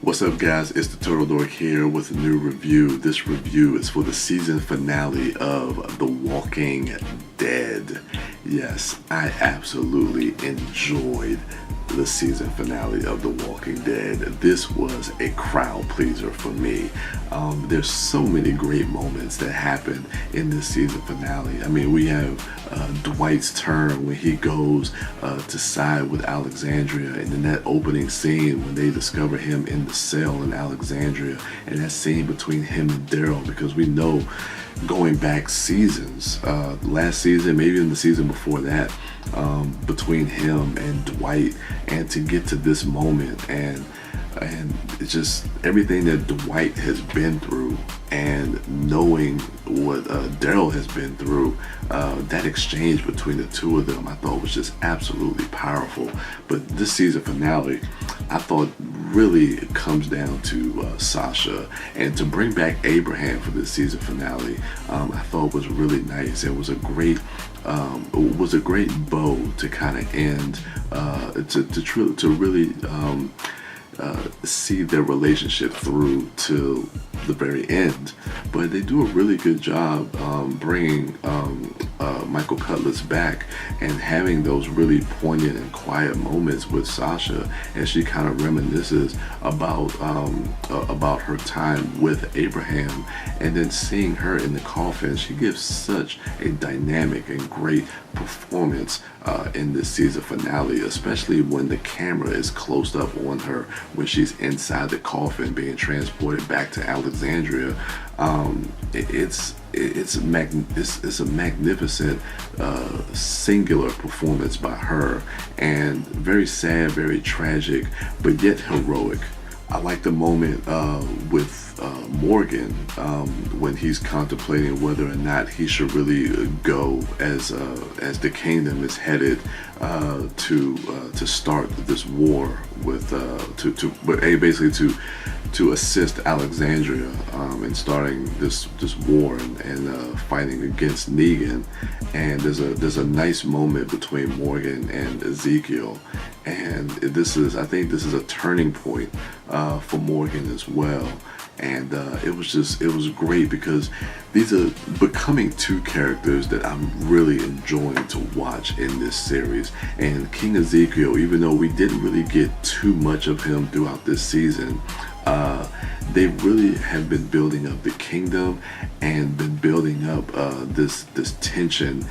What's up, guys? It's the TurtleDork here with a new review. This review is for the season finale of The Walking Dead. Yes, I absolutely enjoyed the season finale of The Walking Dead. This was a crowd pleaser for me. There's so many great moments that happen in this season finale. I mean, we have Dwight's turn when he goes to side with Alexandria, and in that opening scene when they discover him in the cell in Alexandria, and that scene between him and Daryl, because we know going back seasons, last season, maybe in the season before that, between him and Dwight, and to get to this moment, and it's just everything that Dwight has been through, and knowing what Daryl has been through, that exchange between the two of them, I thought was just absolutely powerful. But this season finale, I thought really comes down to Sasha, and to bring back Abraham for this season finale, I thought was really nice. It was a great bow to kind of end, to really see their relationship through to the very end. But they do a really good job bringing Michael Cudlitz back and having those really poignant and quiet moments with Sasha as she kind of reminisces about her time with Abraham, and then seeing her in the coffin. She gives such a dynamic and great performance in this season finale, especially when the camera is close up on her when she's inside the coffin being transported back to Alexandria. It's a magnificent singular performance by her, and very sad, very tragic, but yet heroic. I like the moment with Morgan when he's contemplating whether or not he should really go as the kingdom is headed to start this war with basically to assist Alexandria in starting this war and fighting against Negan. And there's a nice moment between Morgan and Ezekiel, and I think this is a turning point for Morgan as well. And it was great, because these are becoming two characters that I'm really enjoying to watch in this series. And King Ezekiel, even though we didn't really get too much of him throughout this season, they really have been building up the kingdom and been building up this tension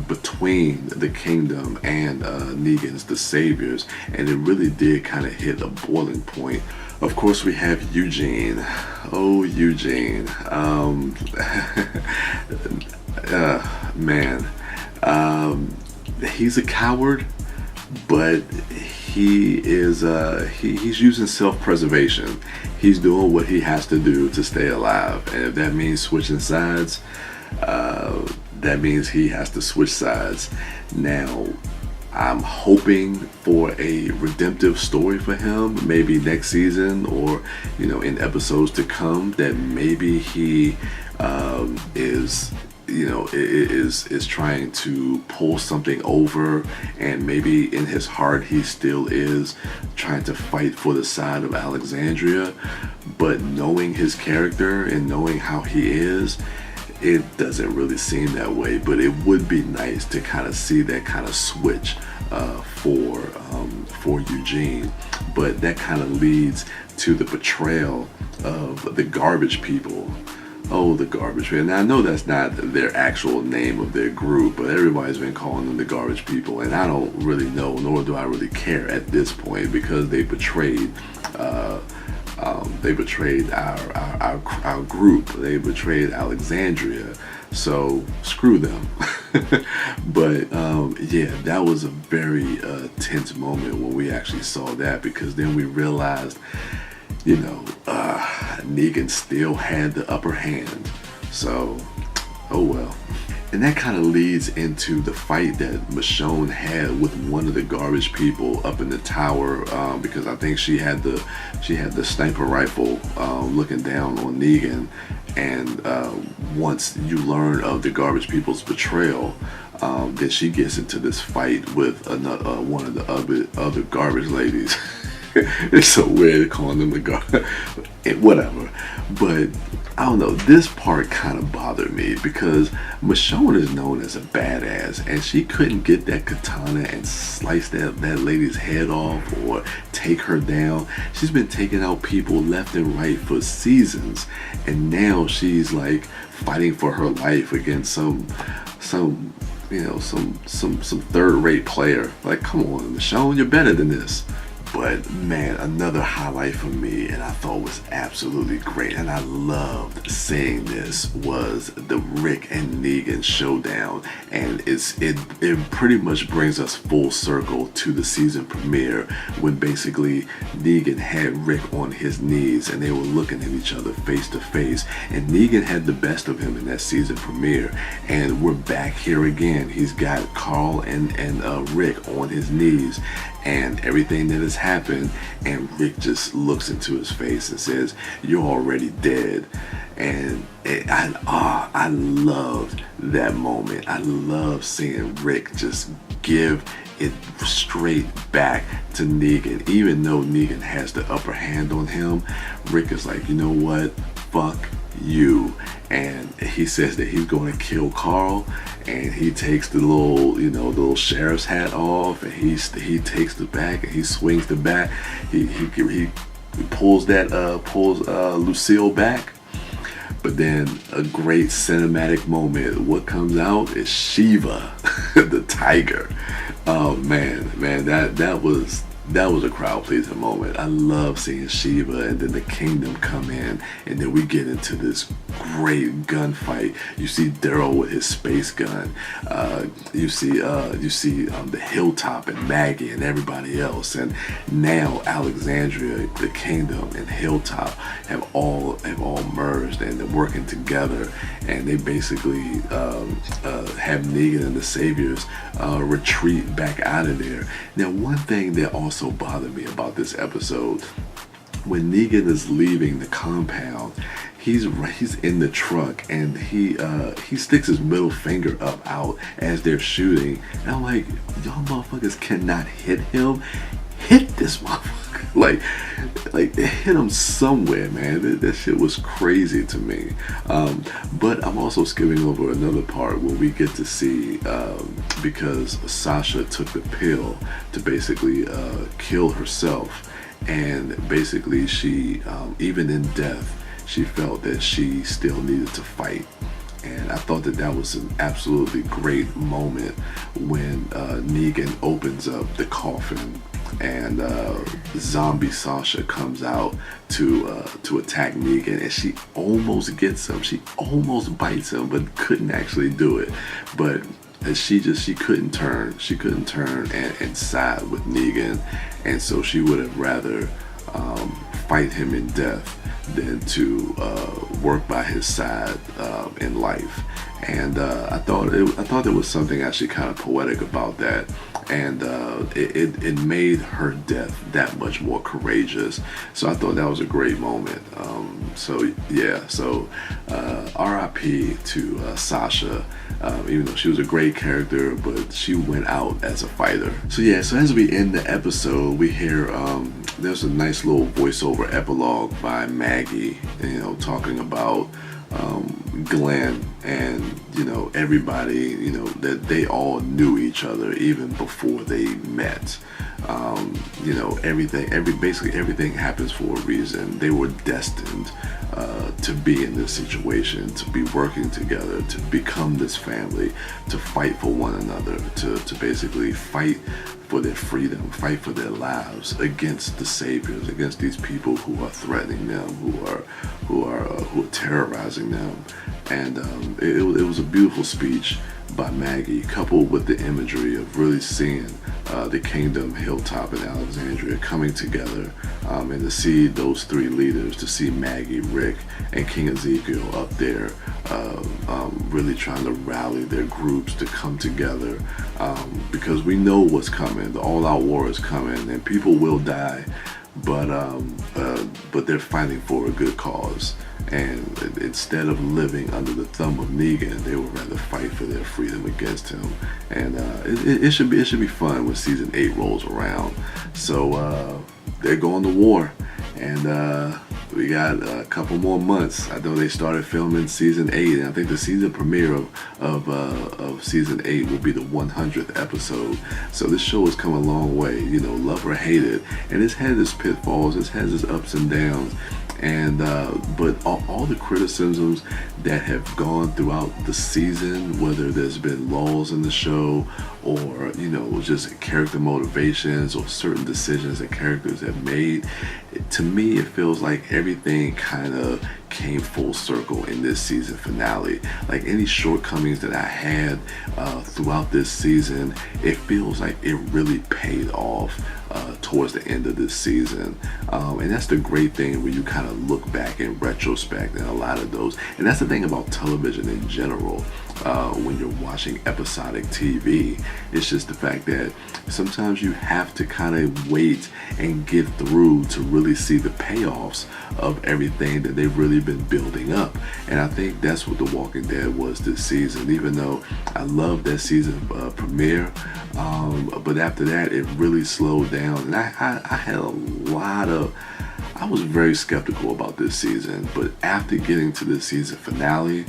between the kingdom and Negan's the Saviors, and it really did kind of hit a boiling point. Of course, we have Eugene. Oh, Eugene. Man. He's a coward, but he is he's using self-preservation. He's doing what he has to do to stay alive, and if that means switching sides, that means he has to switch sides. Now, I'm hoping for a redemptive story for him, maybe next season, or in episodes to come, that maybe he is trying to pull something over, and maybe in his heart he still is trying to fight for the side of Alexandria. But knowing his character and knowing how he is, it doesn't really seem that way. But it would be nice to kind of see that kind of switch for Eugene. But that kind of leads to the betrayal of the garbage people. Oh, the garbage people. Now, I know that's not their actual name of their group, but everybody's been calling them the garbage people, and I don't really know, nor do I really care at this point, because they betrayed our group. They betrayed Alexandria, so screw them. But yeah, that was a very tense moment when we actually saw that, because then we realized, Negan still had the upper hand. So, oh well. And that kind of leads into the fight that Michonne had with one of the garbage people up in the tower, because I think she had the sniper rifle looking down on Negan. And once you learn of the garbage people's betrayal, then she gets into this fight with one of the other garbage ladies. It's so weird calling them the guard. Whatever. But I don't know, this part kind of bothered me because Michonne is known as a badass, and she couldn't get that katana and slice that lady's head off or take her down. She's been taking out people left and right for seasons, and now she's like fighting for her life against some third-rate player. Like, come on, Michonne, you're better than this. But man, another highlight for me, and I thought was absolutely great, and I loved seeing this, was the Rick and Negan showdown. And it pretty much brings us full circle to the season premiere, when basically Negan had Rick on his knees and they were looking at each other face to face, and Negan had the best of him in that season premiere. And we're back here again. He's got Carl and Rick on his knees, and everything that has happened, and Rick just looks into his face and says, "You're already dead." And I loved that moment. I love seeing Rick just give it straight back to Negan. Even though Negan has the upper hand on him, Rick is like, you know what, fuck you. And he says that he's going to kill Carl, and he takes the little sheriff's hat off, and he takes the bat and he swings the bat. He pulls Lucille back. But then a great cinematic moment. What comes out is Shiva, the tiger. Oh man, that was a crowd pleasing moment. I love seeing Shiva, and then the kingdom come in, and then we get into this great gunfight. You see Daryl with his space gun. You see the Hilltop and Maggie and everybody else, and now Alexandria, the kingdom, and Hilltop have all merged, and they're working together, and they basically have Negan and the Saviors retreat back out of there. Now, one thing that also bothered me about this episode, when Negan is leaving the compound, he's in the truck, and he sticks his middle finger up out as they're shooting, and I'm like, y'all motherfuckers cannot hit him. Hit this motherfucker. Like hit him somewhere, man. That shit was crazy to me. But I'm also skipping over another part where we get to see, because Sasha took the pill to basically kill herself, and basically she, even in death, she felt that she still needed to fight. And I thought that was an absolutely great moment when Negan opens up the coffin, and zombie Sasha comes out to attack Negan, and she almost gets him. She almost bites him, but couldn't actually do it. But she couldn't turn. She couldn't turn and side with Negan, and so she would have rather fight him in death than to work by his side in life. And I thought there was something actually kind of poetic about that, and it made her death that much more courageous. So I thought that was a great moment. So R.I.P. to Sasha, even though she was a great character, but she went out as a fighter. So as we end the episode, we hear there's a nice little voiceover epilogue by Maggie, talking about Glenn, and everybody, that they all knew each other even before they met. Basically everything happens for a reason. They were destined to be in this situation, to be working together, to become this family, to fight for one another, to basically fight for their freedom, fight for their lives against the saviors, against these people who are threatening them, who are terrorizing them. And it was a beautiful speech by Maggie, coupled with the imagery of really seeing the kingdom, Hilltop, and Alexandria coming together, and to see those three leaders, to see Maggie, Rick, and King Ezekiel up there, really trying to rally their groups to come together, because we know what's coming. The all-out war is coming, and people will die, but they're fighting for a good cause. And instead of living under the thumb of Negan, they would rather fight for their freedom against him. And it should be fun when season 8 rolls around. So they're going to war, and we got a couple more months. I know they started filming season 8, and I think the season premiere of season 8 will be the 100th episode. So this show has come a long way, you know, love or hate it, and it's had its pitfalls, it's had its ups and downs. And but all the criticisms that have gone throughout the season, whether there's been lulls in the show or, you know, just character motivations or certain decisions that characters have made, to me it feels like everything kind of came full circle in this season finale. Like any shortcomings that I had throughout this season, it feels like it really paid off towards the end of this season. And that's the great thing when you kind of look back in retrospect and a lot of those. And that's the thing about television in general. When you're watching episodic TV, it's just the fact that sometimes you have to kind of wait and get through to really see the payoffs of everything that they've really been building up. And I think that's what The Walking Dead was this season, even though I loved that season premiere. But after that, it really slowed down. And I had a lot of... I was very skeptical about this season, but after getting to the season finale,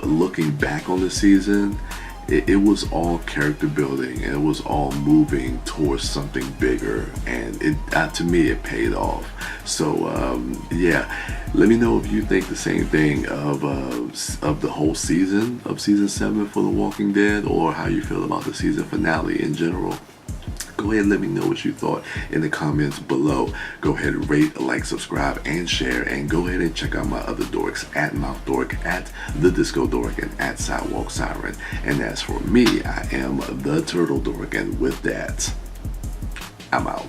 looking back on the season, it was all character building, and it was all moving towards something bigger, and to me it paid off. So yeah, let me know if you think the same thing of the whole season of season 7 for The Walking Dead, or how you feel about the season finale in general. Go ahead and let me know what you thought in the comments below. Go ahead and rate, like, subscribe, and share. And go ahead and check out my other dorks at MouthDork, at TheDiscoDork, and at Sidewalk Siren. And as for me, I am the Turtle Dork. And with that, I'm out.